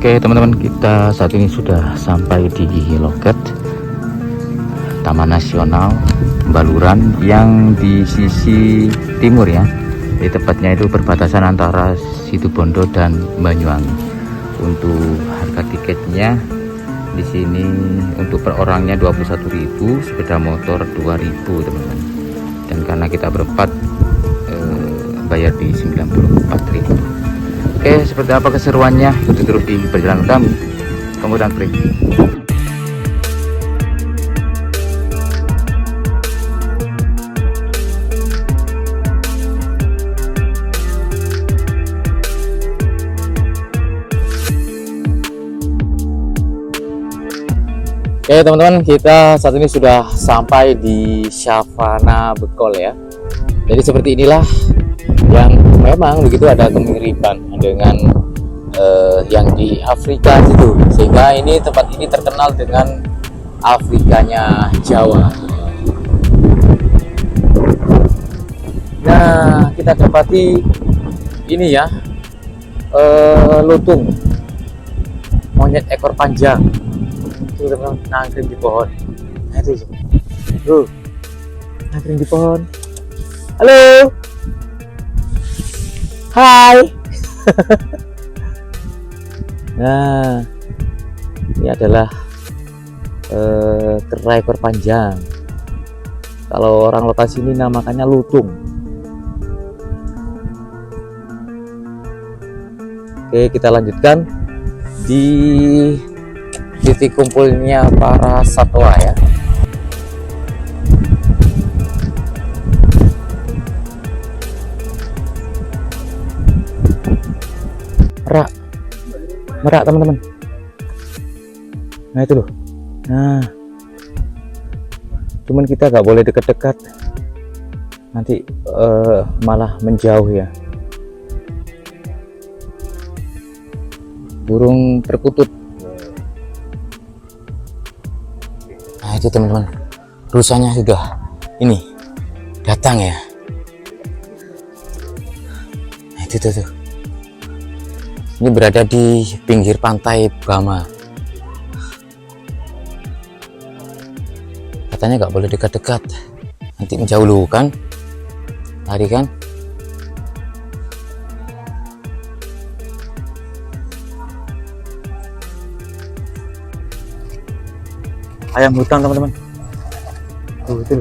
Oke teman-teman, kita saat ini sudah sampai di loket Taman Nasional Baluran yang di sisi timur ya. Di tepatnya itu perbatasan antara Situbondo dan Banyuwangi. Untuk harga tiketnya di sini untuk per orangnya 21.000, sepeda motor 2.000 teman-teman. Dan karena kita berempat bayar di 94.000. Oke, seperti apa keseruannya? Ikuti terus di perjalanan kami kemudian break. Oke teman-teman, kita saat ini sudah sampai di Savana Bekol ya. Jadi seperti inilah yang memang begitu ada kemiripan dengan yang di Afrika itu, sehingga ini tempat ini terkenal dengan Afrikanya Jawa. Nah, kita dapati ini ya, lutung, monyet ekor panjang itu teman-teman, nangkring di pohon. Nah itu tuh, nangkring di pohon. Halo, hai. Nah, ini adalah kera ekor panjang. Kalau orang lokasi ini namakannya lutung. Oke, kita lanjutkan di titik kumpulnya para satwa ya. Merak teman-teman. Nah itu loh. Nah, cuman kita nggak boleh dekat-dekat, nanti malah menjauh ya. Burung perkutut. Nah itu teman-teman, rusanya sudah ini datang ya. Nah itu tuh. Ini berada di pinggir pantai Bama. Katanya nggak boleh dekat-dekat, nanti menjauh lu kan, lari kan. Ayam hutan teman-teman. Tuh itu.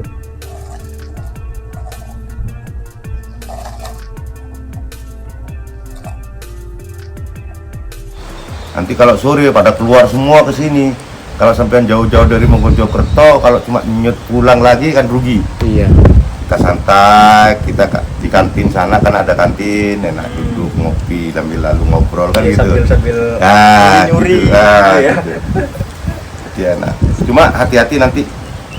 Nanti kalau sore pada keluar semua ke sini. Kalau sampean jauh-jauh dari Mojokerto, kalau cuma nyut pulang lagi kan rugi. Iya. Kita santai, kita di kantin sana kan ada kantin, enak duduk ngopi sambil lalu ngobrol kan gitu. Sambil nyuri. Gitu, Ya. gitu. Jadi enak. Cuma hati-hati nanti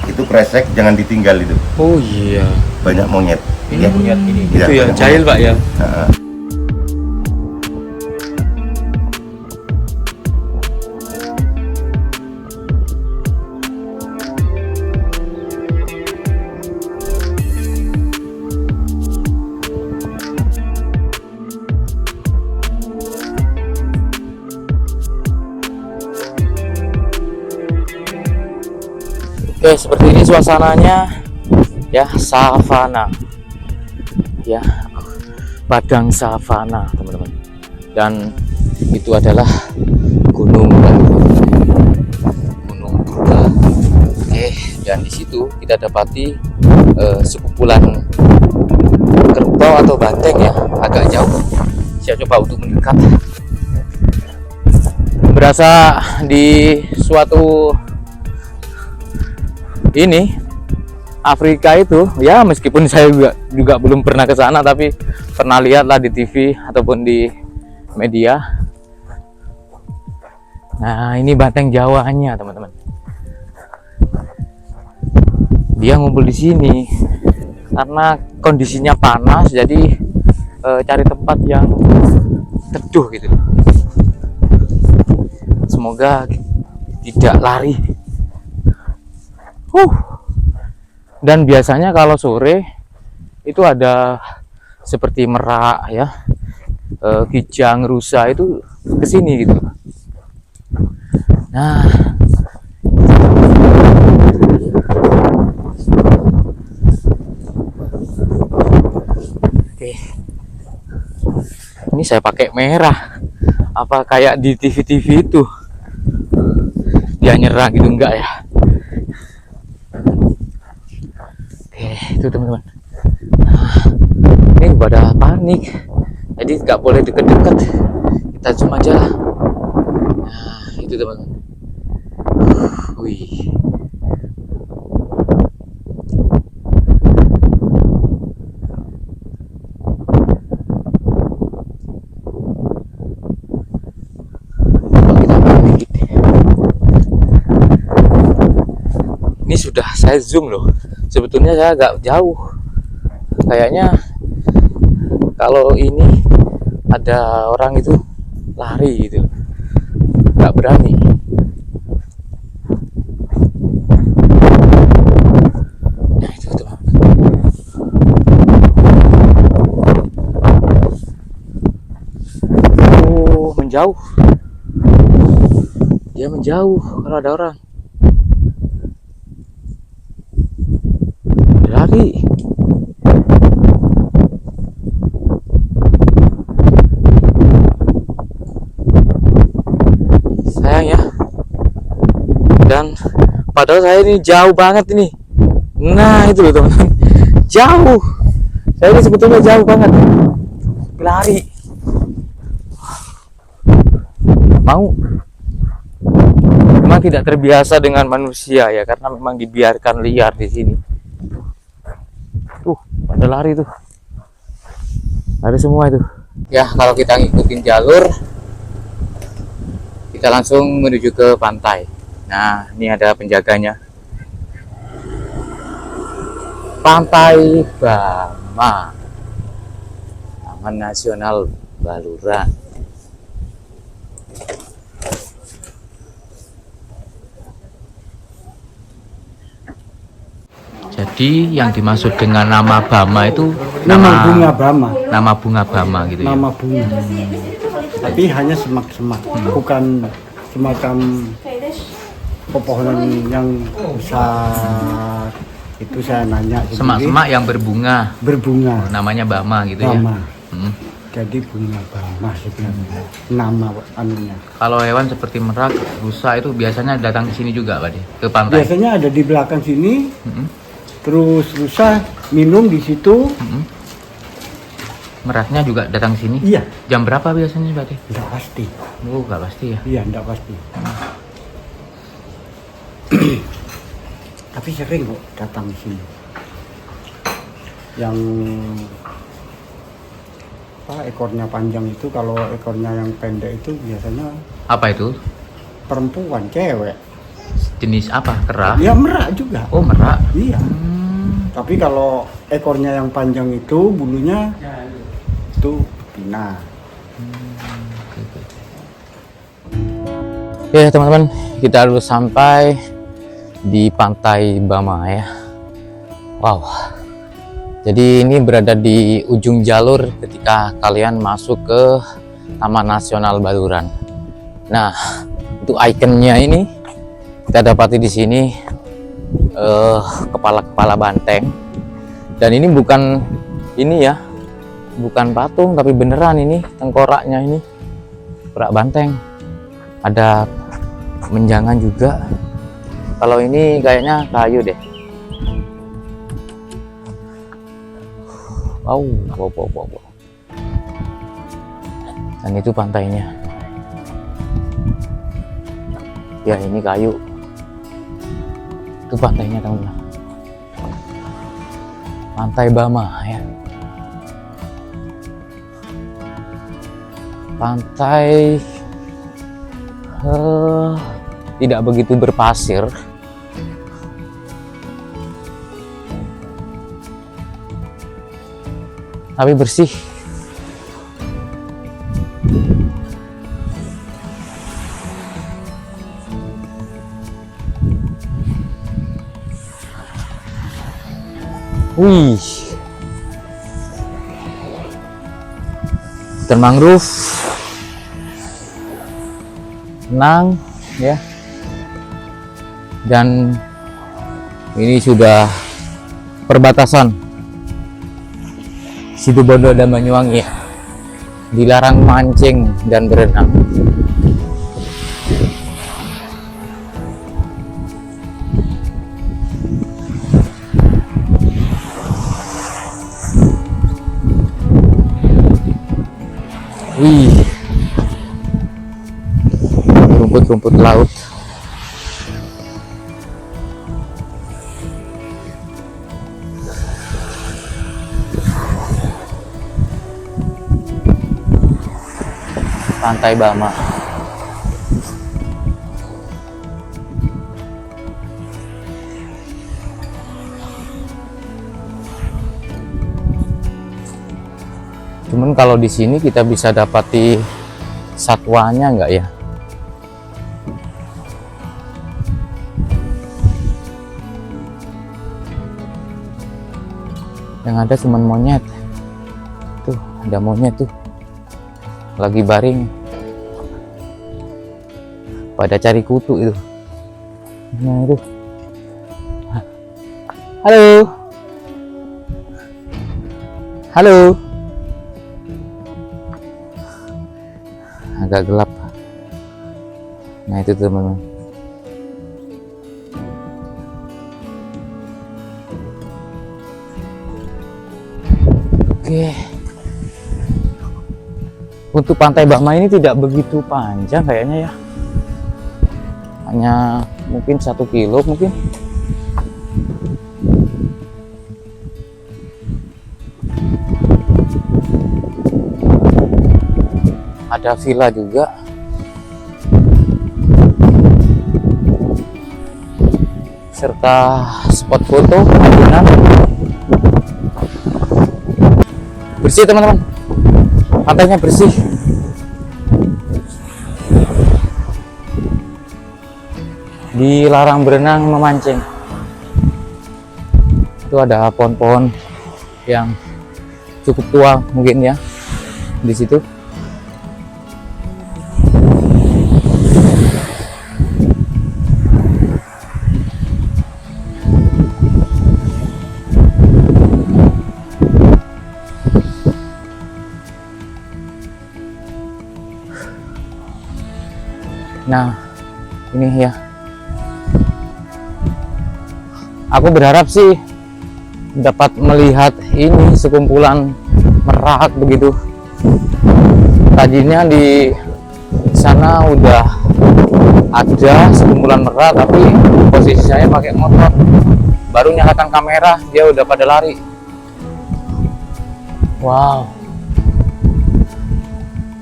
itu kresek jangan ditinggal itu. Oh iya. Banyak monyet. Ini monyet ini. Iya, Itu ya, banyak jahil monyet. Pak ya. Nah. Oke, seperti ini suasananya ya, savana ya, padang savana teman-teman. Dan itu adalah gunung Purba. Oke, dan di situ kita dapati sekumpulan kerbau atau banteng ya, agak jauh. Saya coba untuk mendekat. Berasa di suatu ini Afrika itu ya, meskipun saya juga belum pernah ke sana, tapi pernah lihat lah di TV ataupun di media. Nah ini banteng Jawanya teman-teman, dia ngumpul di sini karena kondisinya panas, jadi cari tempat yang teduh gitu. Semoga tidak lari. Dan biasanya kalau sore itu ada seperti merak ya, kijang, rusa itu kesini gitu. Nah, oke, ini saya pakai merah. Apa kayak di TV-TV itu dia nyerang gitu, enggak ya? Oke, itu teman-teman. Nah, ini pada panik, jadi nggak boleh deket-deket. Kita zoom aja lah. Nah, itu teman-teman. Wih. Kalau kita panik, ini sudah saya zoom loh. Sebetulnya saya agak jauh. Kayaknya kalau ini ada orang itu lari gitu, nggak berani. Nah itu teman. Oh, menjauh. Dia menjauh kalau ada orang. Lari. Sayang ya. Dan padahal saya ini jauh banget ini. Nah itu loh teman-teman, jauh. Saya ini sebetulnya jauh banget. Lari. Mau. Memang tidak terbiasa dengan manusia ya, karena memang dibiarkan liar di sini. Pada lari tuh. Lari semua itu. Ya, kalau kita ngikutin jalur, kita langsung menuju ke pantai. Nah, ini ada penjaganya. Pantai Bama, Taman Nasional Baluran. Jadi yang dimaksud dengan nama Bama itu Nama bunga Bama. Nama bunga Bama gitu ya. Nama bunga. Tapi hanya semak-semak, bukan semacam pepohonan yang besar. Itu saya nanya sendiri. Semak-semak yang berbunga. Berbunga. Namanya Bama gitu Bama. ya. Jadi bunga Bama sebenarnya. Nama anunya. Kalau hewan seperti merak, rusa itu biasanya datang ke sini juga, Pak, ke pantai. Biasanya ada di belakang sini. Terus rusa minum di situ. Meraknya juga datang sini. Iya. Jam berapa biasanya, Pak? Tidak pasti. Oh, nggak pasti ya. Iya, tidak pasti. Tapi sering kok datang di sini. Yang ekornya panjang itu, kalau ekornya yang pendek itu biasanya Apa itu? perempuan, cewek. Jenis apa? Kera? Ya merak juga. Oh, merak. Iya. Tapi kalau ekornya yang panjang itu, bulunya itu betina. Ya teman-teman, kita harus sampai di Pantai Bama ya. Wow. Jadi ini berada di ujung jalur ketika kalian masuk ke Taman Nasional Baluran. Nah, itu ikonnya ini kita dapati di sini kepala-kepala banteng. Dan ini bukan ini ya, bukan patung tapi beneran ini tengkoraknya ini tengkorak banteng. Ada menjangan juga. Kalau ini kayaknya kayu deh. Wow. Dan itu pantainya. Ya ini kayu. Itu pantainya teman-teman. Pantai Bama ya. Pantai tidak begitu berpasir. Tapi bersih. Wih. Hutan mangrove. Tenang ya. Dan ini sudah perbatasan Situbondo dan Banyuwangi ya. Dilarang mancing dan berenang. Wih, rumput-rumput laut. Pantai Bama. Cuman kalau di sini kita bisa dapati satwanya enggak ya? Yang ada cuma monyet. Tuh, ada monyet tuh. Lagi baring. Pada cari kutu itu. Nah, itu. Halo. Halo. Agak gelap. Nah, itu teman-teman. Oke. Untuk Pantai Bama ini tidak begitu panjang kayaknya ya. Hanya mungkin 1 kilo mungkin. Ada villa juga. Serta spot foto ayunan. Bersih teman-teman. Pantainya bersih. Dilarang berenang memancing. Itu ada pohon-pohon yang cukup tua mungkin ya di situ. Nah, ini ya. Aku berharap sih dapat melihat ini sekumpulan merak begitu. Tadinya di sana udah ada sekumpulan merak, tapi posisi saya pakai motor. Baru nyalakan kamera, dia udah pada lari. Wow.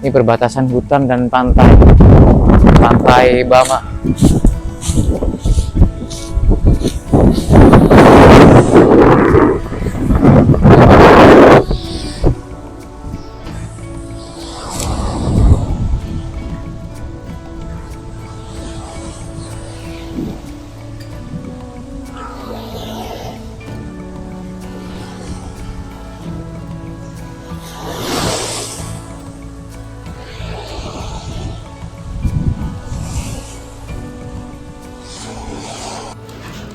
Ini perbatasan hutan dan pantai. Pantai Bama.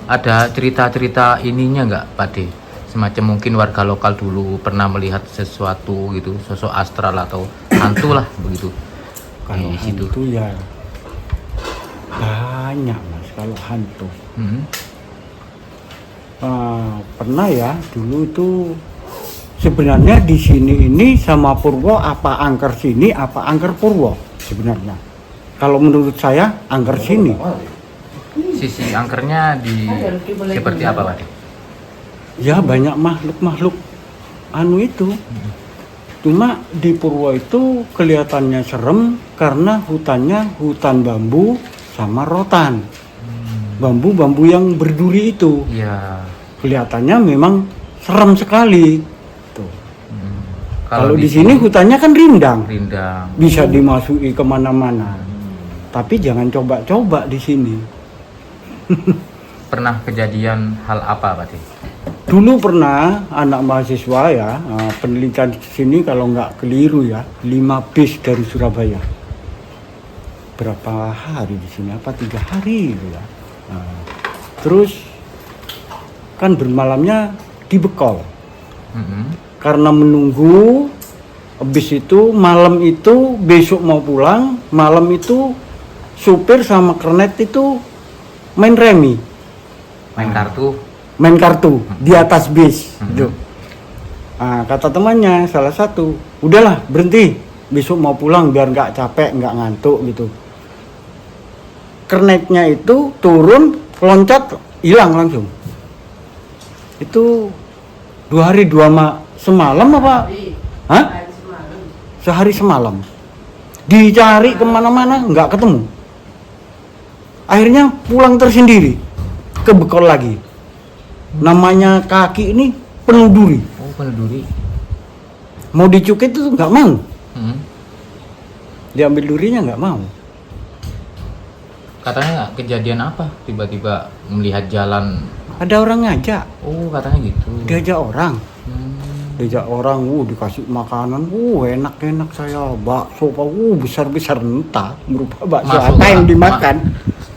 Ada cerita-cerita ininya nggak, Pak De? Semacam mungkin warga lokal dulu pernah melihat sesuatu gitu, sosok astral atau hantu lah begitu. Kalau di situ. hantu ya banyak mas. Kalau hantu pernah ya dulu itu sebenarnya di sini ini sama Purwo apa angker sini apa angker Purwo sebenarnya. Kalau menurut saya angker sini. Sisi angkernya di seperti apa, Pak? Ya banyak makhluk-makhluk anu itu. Cuma di Purwo itu kelihatannya serem karena hutannya hutan bambu sama rotan. Bambu-bambu yang berduri itu. Iya. Kelihatannya memang serem sekali. Tuh. Kalau di sini sini hutannya kan rindang. rindang. Bisa dimasuki kemana-mana. Tapi jangan coba-coba di sini. Pernah kejadian hal apa, Pak? Dulu pernah anak mahasiswa ya, penelitian di sini kalau nggak keliru ya, 5 bis dari Surabaya. Berapa hari di sini? Apa 3 hari gitu ya? Nah, terus kan bermalamnya di Bekol. Karena menunggu, habis itu malam itu besok mau pulang, malam itu supir sama kernet itu main remi, main kartu di atas bis. Gitu. Nah, kata temannya salah satu, udahlah berhenti, besok mau pulang biar nggak capek, nggak ngantuk gitu. Kernetnya itu turun, loncat, hilang langsung. Itu 2 hari 2 semalam apa? Hah? Sehari semalam. Dicari kemana-mana nggak ketemu. Akhirnya pulang tersendiri ke Bekol lagi. Namanya kaki ini penuh duri. Oh, penuh duri. Mau dicukit itu nggak mau. Diambil durinya nggak mau. Katanya kejadian apa? Tiba-tiba melihat jalan. Ada orang ngajak. Oh, katanya gitu. Diajak orang. Diajak orang, dikasih makanan, enak-enak saya, bakso, besar-besar entah, berupa bakso Masuk apa ke- yang dimakan.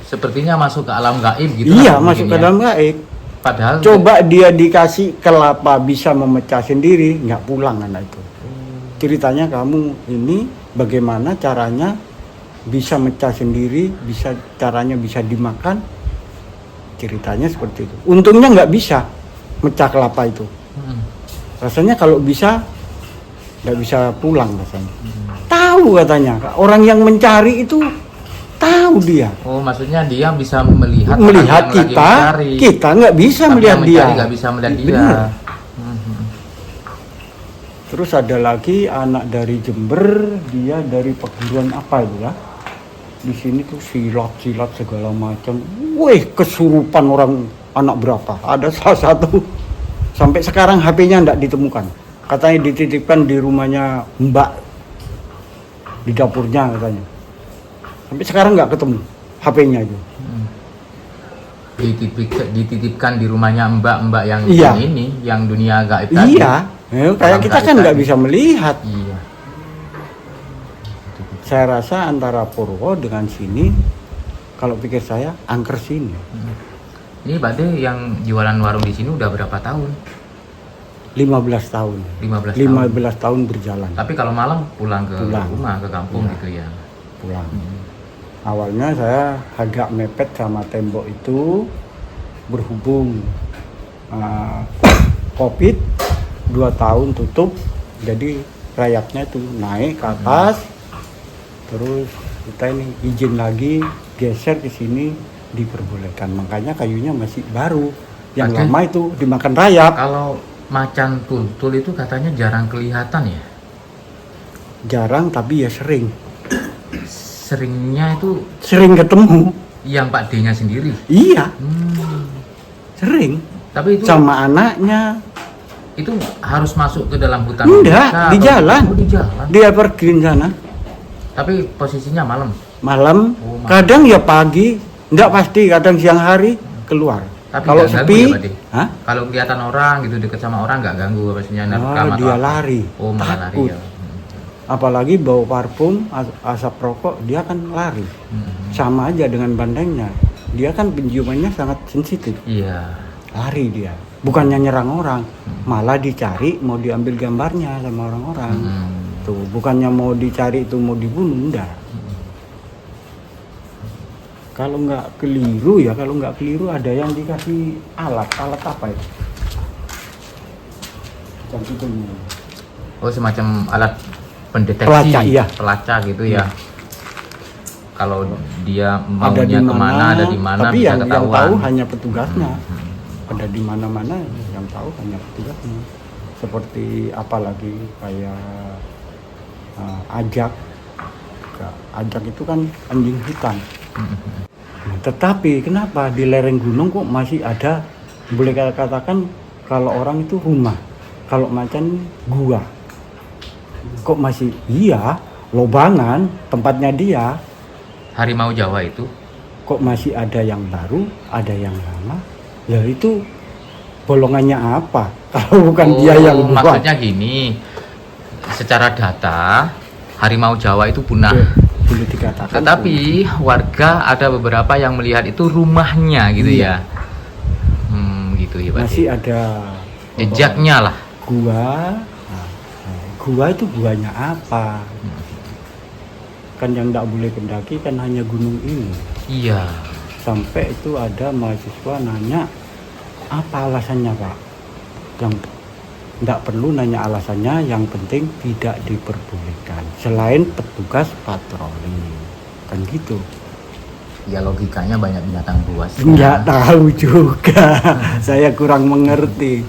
Sepertinya masuk ke alam gaib gitu. Iya, lah masuk mungkin ke ya. dalam gaib. Padahal Coba dia dikasih kelapa bisa memecah sendiri, nggak pulang anak itu. Ceritanya kamu ini bagaimana caranya bisa mecah sendiri, caranya bisa dimakan. Ceritanya seperti itu. Untungnya nggak bisa mecah kelapa itu. Rasanya kalau bisa nggak bisa pulang rasanya. Tahu katanya orang yang mencari itu tahu dia. Oh, maksudnya dia bisa melihat Melihat orang yang lagi kita, mencari. kita nggak bisa Tapi melihat yang dia. mencari nggak bisa melihat dia. Benar. Terus ada lagi anak dari Jember, dia dari perguruan apa itu ya? Di sini tuh silat segala macam. Wih, kesurupan orang anak berapa? Ada salah satu sampai sekarang HP-nya enggak ditemukan. Katanya dititipkan di rumahnya Mbak, di dapurnya katanya. Sampai sekarang nggak ketemu HP-nya itu. Dititipkan di rumahnya mbak-mbak yang Iya. ini, yang dunia gaib tadi. Iya, kayak Alam kita gaib kan nggak tadi. bisa melihat. Iya. Saya rasa antara Purwo dengan sini, kalau pikir saya angker sini. Ini Pak De yang jualan warung di sini udah berapa tahun? 15 tahun. 15 tahun. 15 tahun berjalan. Tapi kalau malam pulang ke Pulang. rumah, ke kampung Iya. gitu ya. Pulang. Awalnya saya agak mepet sama tembok itu, berhubung COVID 2 tahun tutup, jadi rayapnya itu naik ke atas, terus kita ini izin lagi geser ke sini diperbolehkan. Makanya kayunya masih baru, yang Oke. lama itu dimakan rayap. Kalau macan tutul itu katanya jarang kelihatan ya. Jarang tapi ya sering Seringnya itu ketemu. yang Pak D-nya sendiri. Iya, Hmm. sering Tapi itu sama anaknya. itu harus masuk ke dalam hutan. Enggak, desa di atau- jalan. Oh, di jalan. Dia pergi ke sana Tapi posisinya malam. malam, Oh, malam. kadang ya pagi, enggak pasti, kadang siang hari keluar. Tapi Kalau nggak ganggu sepi, ya, Pak D? hah? Kalau kelihatan orang gitu deket sama orang nggak ganggu maksudnya nerekam Ah, atau dia apa? lari, Oh, malah lari takut. ya. Apalagi bau parfum, asap rokok, dia kan lari. Sama aja dengan bandengnya, dia kan penciumannya sangat sensitif, Iya. lari dia. Bukannya nyerang orang, malah dicari mau diambil gambarnya sama orang-orang. Tuh, bukannya mau dicari itu mau dibunuh, enggak. Kalau nggak keliru ada yang dikasih alat apa itu? Cantiknya. Oh, semacam alat pendeteksi. Pelacak, iya. Pelacak gitu ya. Kalau dia Ada di maunya kemana, mana, ada di mana tapi bisa yang ketahuan. tahu hanya petugasnya. Ada di mana-mana yang tahu hanya petugasnya. Seperti apalagi kayak ajak. Ajak itu kan anjing hutan. Nah, tetapi kenapa di lereng gunung kok masih ada, boleh katakan kalau orang itu rumah, kalau macan gua. Kok masih iya, lobangan tempatnya dia, Harimau Jawa itu kok masih ada yang baru, ada yang lama. Ya itu bolongannya apa? Kalau bukan dia yang buat. maksudnya gini, secara data harimau Jawa itu punah. Oke. boleh dikatakan. Tetapi warga ada beberapa yang melihat itu rumahnya gitu Iya. ya. Gitu ya Pak. Masih ada Jejaknya lah. gua. Gua itu guanya apa? Kan yang tidak boleh pendaki kan hanya gunung ini. Iya. Sampai itu ada mahasiswa nanya, apa alasannya Pak? Yang tidak perlu nanya alasannya, yang penting tidak diperbolehkan. Selain petugas patroli, kan gitu. Ya logikanya banyak binatang buas. Nggak tahu juga, saya kurang mengerti.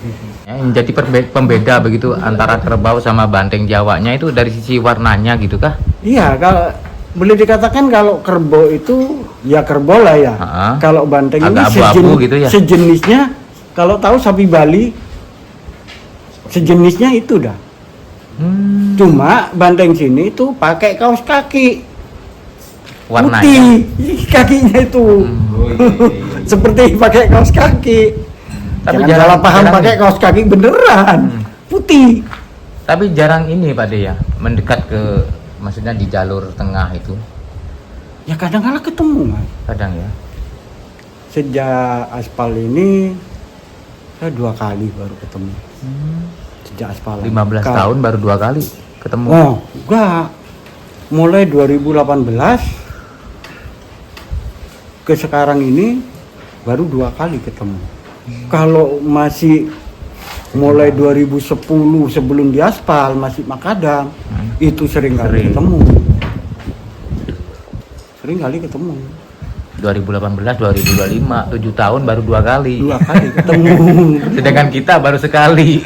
Ya, yang jadi pembeda begitu antara kerbau sama banteng Jawanya itu dari sisi warnanya gitu kah? Iya, kalau boleh dikatakan kalau kerbau itu ya kerbau lah ya. Ha-ha. Kalau banteng ini Agak abu-abu gitu ya? sejenisnya, kalau tahu sapi Bali, sejenisnya itu dah. Cuma banteng sini itu pakai kaos kaki Warnanya. putih, kakinya itu seperti pakai kaos kaki. Tapi Jangan salah paham, jarang pakai kaos kaki beneran putih. Tapi jarang ini Pak De ya, mendekat ke, maksudnya di jalur tengah itu. Ya kadang-kadang ketemu Mas. Kadang ya. Sejak aspal ini saya 2 kali baru ketemu. Sejak aspal 15 tahun baru 2 kali ketemu. Oh enggak, mulai 2018 ke sekarang ini baru 2 kali ketemu. Kalau masih mulai 2010 sebelum diaspal masih makadam, itu sering kali ketemu. Sering kali ketemu. 2018, 2025, 7 tahun baru 2 kali. 2 kali ketemu. Sedangkan kita baru sekali.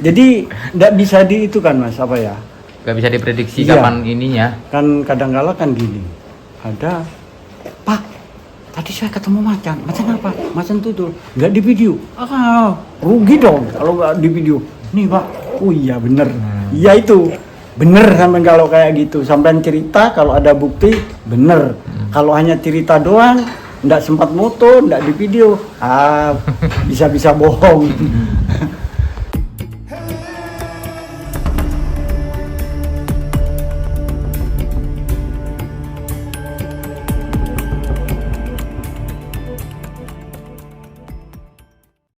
Jadi tidak bisa di itu kan Mas, apa ya? Gak bisa diprediksi Iya. kapan ininya. Kan kadang-kala kan gini. Ada, Pak, tadi saya ketemu macan. Macan apa? Macan tutul. Nggak di video. Ah, rugi dong kalau nggak di video. Nih Pak, oh iya bener. Iya itu. Bener sampai kalau kayak gitu. Sampai cerita kalau ada bukti, bener. Kalau hanya cerita doang, nggak sempat moto, nggak di video. Ah, bisa-bisa bohong.